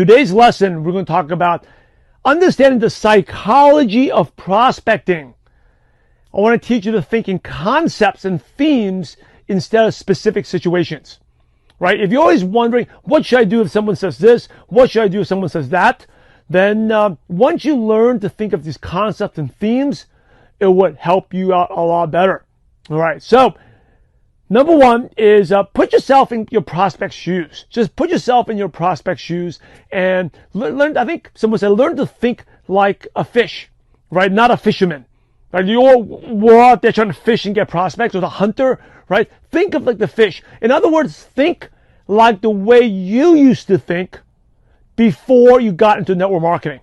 Today's lesson, we're going to talk about understanding the psychology of prospecting. I want to teach you to think in concepts and themes instead of specific situations, right? If you're always wondering, what should I do if someone says this? What should I do if someone says that? Then once you learn to think of these concepts and themes, it would help you out a lot better. All right, so number one is put yourself in your prospect's shoes. Just put yourself in your prospect's shoes and learn. I think someone said, learn to think like a fish, right? Not a fisherman. Right? We're out there trying to fish and get prospects, or the hunter, right? Think of like the fish. In other words, think like the way you used to think before you got into network marketing.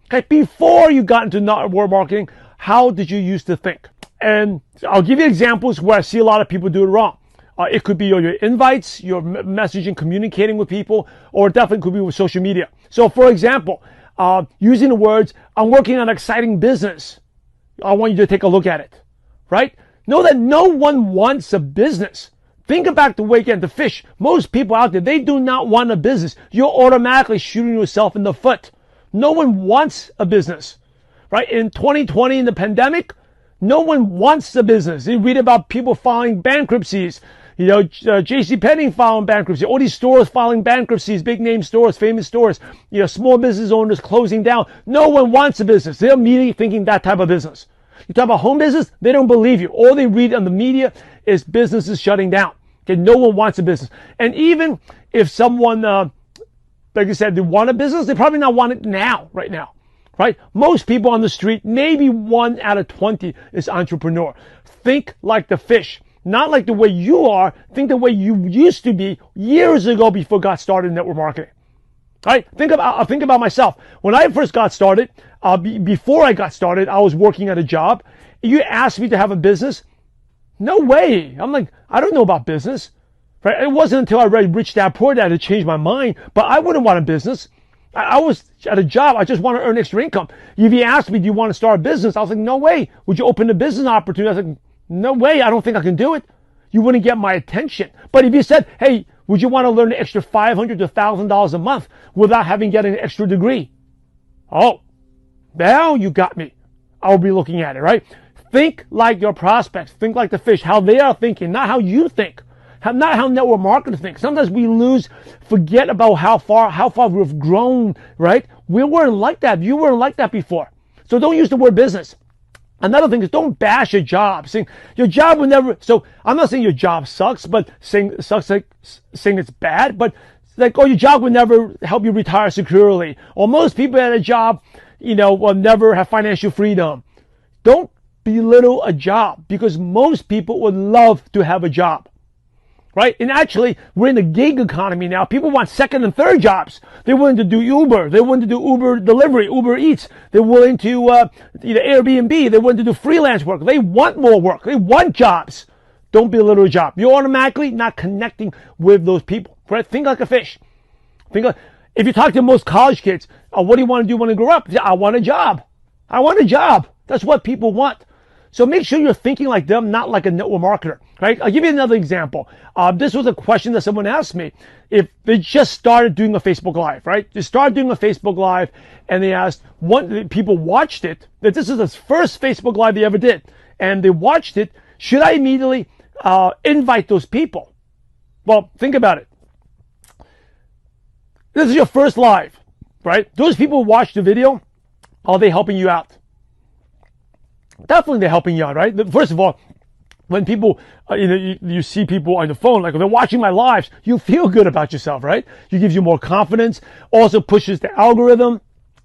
Okay, before you got into network marketing, how did you used to think? And I'll give you examples where I see a lot of people do it wrong. It could be your invites, your messaging, communicating with people, or it definitely could be with social media. So for example, using the words, I'm working on an exciting business. I want you to take a look at it, right? Know that no one wants a business. Think about the way, again, the fish. Most people out there, they do not want a business. You're automatically shooting yourself in the foot. No one wants a business, right? In 2020, in the pandemic, no one wants a business. You read about people filing bankruptcies. You know, JCPenney filing bankruptcy. All these stores filing bankruptcies, big name stores, famous stores. You know, small business owners closing down. No one wants a business. They're immediately thinking that type of business. You talk about home business, they don't believe you. All they read on the media is businesses shutting down. Okay, no one wants a business. And even if someone, like I said, they want a business, they probably not want it now, right now. Right? Most people on the street, maybe 1 out of 20 is entrepreneur. Think like the fish. Not like the way you are. Think the way you used to be years ago before got started in network marketing. Right? Think about myself. When I first got started, before I got started, I was working at a job. You asked me to have a business? No way. I'm like, I don't know about business. Right? It wasn't until I read Rich Dad Poor Dad to change my mind. But I wouldn't want a business. I was at a job. I just want to earn extra income. If you asked me, do you want to start a business? I was like, no way. Would you open a business opportunity? I was like, no way. I don't think I can do it. You wouldn't get my attention. But if you said, hey, would you want to learn an extra $500 to $1,000 a month without having get an extra degree? Oh, now you got me. I'll be looking at it, right? Think like your prospects. Think like the fish, how they are thinking, not how you think. Not how network marketers think. Sometimes we forget about how far we've grown, right? We weren't like that. You weren't like that before. So don't use the word business. Another thing is, don't bash your job. Saying your job will never, so I'm not saying your job sucks, but saying it's bad, but like, oh, your job will never help you retire securely. Or most people at a job, you know, will never have financial freedom. Don't belittle a job, because most people would love to have a job. Right? And actually, we're in the gig economy now. People want second and third jobs. They're willing to do Uber. They're willing to do Uber delivery, Uber Eats. They're willing to either Airbnb. They're willing to do freelance work. They want more work. They want jobs. Don't belittle a job. You're automatically not connecting with those people. Right? Think like a fish. If you talk to most college kids, what do you want to do when you grow up? I want a job. I want a job. That's what people want. So make sure you're thinking like them, not like a network marketer, right? I'll give you another example. This was a question that someone asked me. If they just started doing a Facebook Live, right? They started doing a Facebook Live, and they asked, people watched it, that this is the first Facebook Live they ever did, and they watched it, should I immediately invite those people? Well, think about it. This is your first live, right? Those people who watched the video, are they helping you out? Definitely they're helping you out, right? First of all, when people, you see people on the phone, like if they're watching my lives, you feel good about yourself, right? It gives you more confidence. Also pushes the algorithm.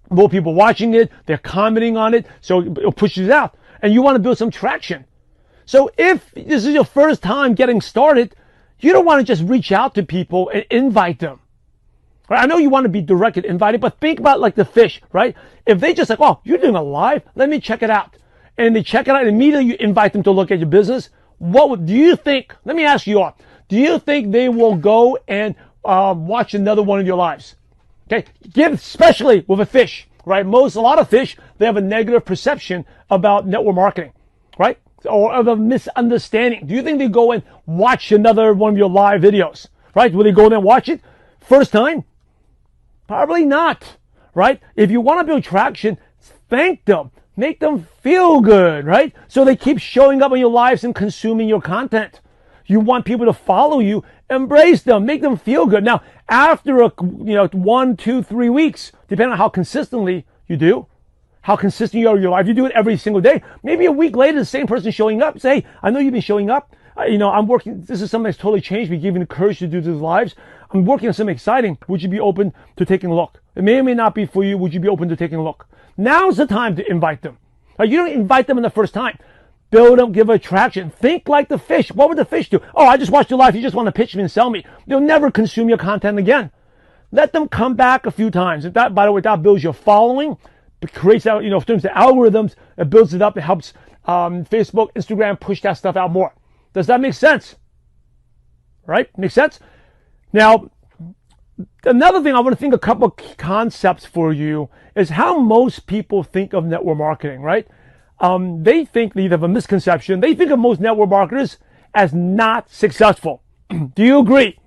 More people watching it, they're commenting on it, so it pushes it out. And you want to build some traction. So if this is your first time getting started, you don't want to just reach out to people and invite them. Right? I know you want to be directed, invited, but think about like the fish, right? If they just like, oh, you're doing a live, let me check it out. And they check it out, and immediately you invite them to look at your business. Do you think, let me ask you all, do you think they will go and watch another one of your lives? Okay, especially with a fish, right? A lot of fish, they have a negative perception about network marketing, right? Or of a misunderstanding. Do you think they go and watch another one of your live videos, right? Will they go there and watch it? First time? Probably not, right? If you want to build traction, thank them. Make them feel good, right? So they keep showing up in your lives and consuming your content. You want people to follow you, embrace them, make them feel good. Now, after 1, 2, 3 weeks, depending on how consistently you do, how consistent you are in your life, you do it every single day. Maybe a week later, the same person showing up, say, I know you've been showing up. I'm working, this is something that's totally changed me, giving the courage to do these lives. I'm working on something exciting. Would you be open to taking a look? It may or may not be for you. Would you be open to taking a look? Now's the time to invite them. You don't invite them in the first time. Build them, give attraction. Think like the fish. What would the fish do? Oh, I just watched your life. You just want to pitch me and sell me. They'll never consume your content again. Let them come back a few times. If that, by the way, that builds your following, it creates out, in terms of algorithms, it builds it up. It helps Facebook, Instagram push that stuff out more. Does that make sense? Right? Make sense? Now, another thing I want to think a couple of concepts for you is how most people think of network marketing, right? They think they have a misconception. They think of most network marketers as not successful. Do you agree?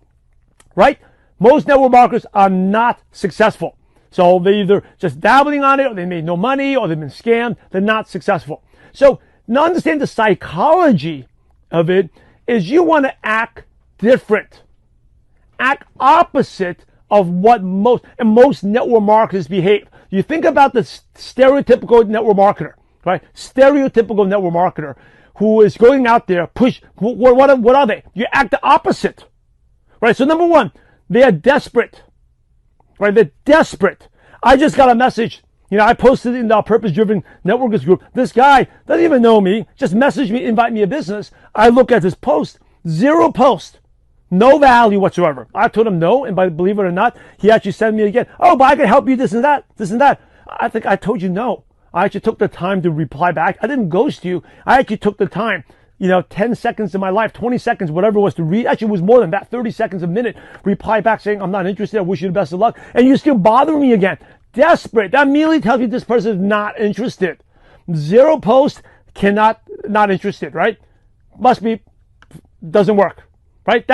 Right? Most network marketers are not successful. So they're either just dabbling on it, or they made no money, or they've been scammed. They're not successful. So now understand the psychology of it is you want to act different. Act opposite of what most network marketers behave. You think about the stereotypical network marketer, right? Stereotypical network marketer who is going out there, what are they? You act the opposite, right? So number one, they are desperate, right? They're desperate. I just got a message. I posted in our purpose-driven networkers group. This guy doesn't even know me, just messaged me, invite me a business. I look at his post, 0 post. No value whatsoever. I told him no, and believe it or not, he actually sent me again. Oh, but I can help you this and that, this and that. I think I told you no. I actually took the time to reply back. I didn't ghost you. I actually took the time, 10 seconds of my life, 20 seconds, whatever it was to read. Actually, it was more than that, 30 seconds a minute. Reply back saying, I'm not interested. I wish you the best of luck. And you still bother me again. Desperate. That immediately tells you this person is not interested. 0 post, not interested, right? Doesn't work. Right?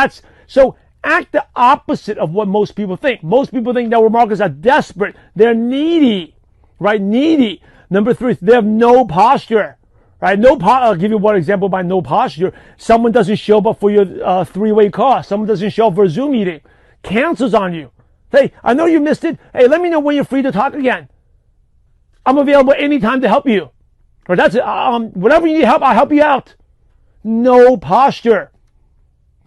So act the opposite of what most people think. Most people think network marketers are desperate. They're needy, right? Needy. Number 3, they have no posture, right? I'll give you one example by no posture. Someone doesn't show up for your 3-way call. Someone doesn't show up for a Zoom meeting. Cancels on you. Hey, I know you missed it. Hey, let me know when you're free to talk again. I'm available anytime to help you. Or that's it. Whenever you need help, I'll help you out. No posture.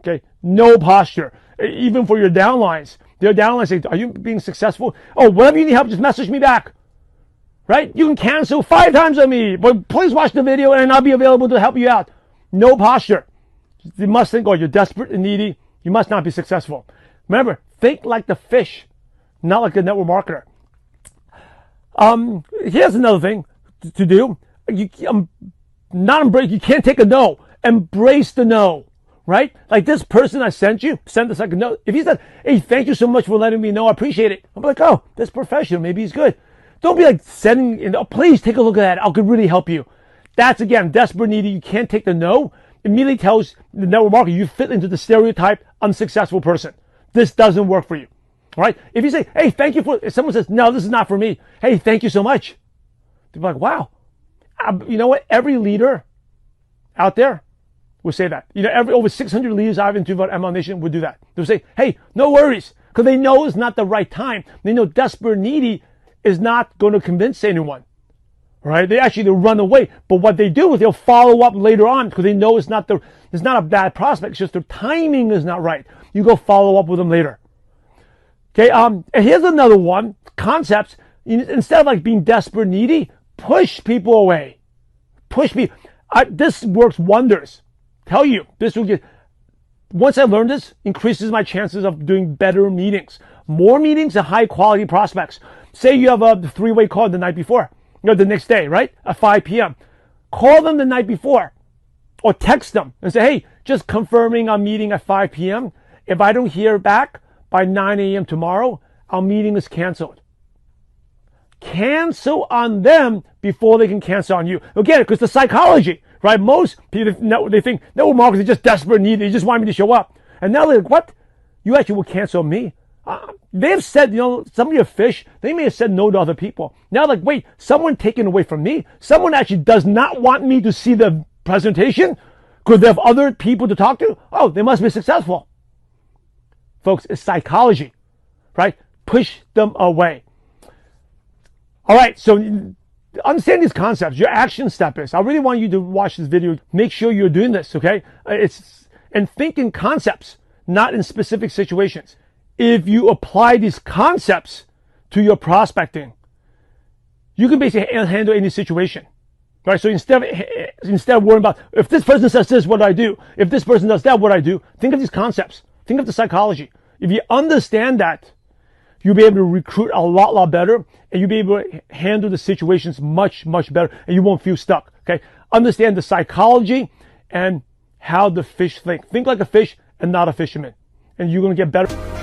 Okay, no posture. Even for your downlines. Their downlines say, are you being successful? Oh, whenever you need help, just message me back. Right? You can cancel 5 times on me, but please watch the video and I'll be available to help you out. No posture. You must think, you're desperate and needy. You must not be successful. Remember, think like the fish, not like the network marketer. Here's another thing to do. You can't take a no. Embrace the no. Right? Like this person I sent the second note. If he said, hey, thank you so much for letting me know, I appreciate it. I'm like, oh, that's professional. Maybe he's good. Don't be like sending, please take a look at that. I could really help you. That's again, desperate, needy. You can't take the no. Immediately tells the network marketer you fit into the stereotype unsuccessful person. This doesn't work for you. All right? If you say, hey, thank you if someone says, no, this is not for me. Hey, thank you so much. They're like, wow. You know what? Every leader out there will say that. Over 600 leaders I've interviewed at ML Nation would do that. They'll say, hey, no worries. Because they know it's not the right time. They know desperate, needy is not going to convince anyone. Right? They'll run away. But what they do is they'll follow up later on because they know it's not a bad prospect. It's just their timing is not right. You go follow up with them later. Okay. And here's another one. Concepts. Instead of being desperate, needy, push people away. Push me. This works wonders. Tell you, once I learned this, increases my chances of doing better meetings. More meetings and high quality prospects. Say you have a 3-way call the night before, the next day, right? At 5 p.m. Call them the night before or text them and say, hey, just confirming I'm meeting at 5 p.m. If I don't hear back by 9 a.m. tomorrow, our meeting is canceled. Cancel on them before they can cancel on you. Again, because the psychology, right? Most people, they think network marketers are just desperate and needy. They just want me to show up. And now they're like, what? You actually will cancel me. They've said, some of your fish, they may have said no to other people. Now, like, wait, someone taken away from me? Someone actually does not want me to see the presentation because they have other people to talk to? Oh, they must be successful. Folks, it's psychology, right? Push them away. All right, so understand these concepts. Your action step is, I really want you to watch this video. Make sure you're doing this, okay? And think in concepts, not in specific situations. If you apply these concepts to your prospecting, you can basically handle any situation, right? So instead of worrying about, if this person says this, what do I do? If this person does that, what do I do? Think of these concepts. Think of the psychology. If you understand that, you'll be able to recruit a lot better, and you'll be able to handle the situations much better, and you won't feel stuck, okay? Understand the psychology and how the fish think. Think like a fish and not a fisherman, and you're going to get better.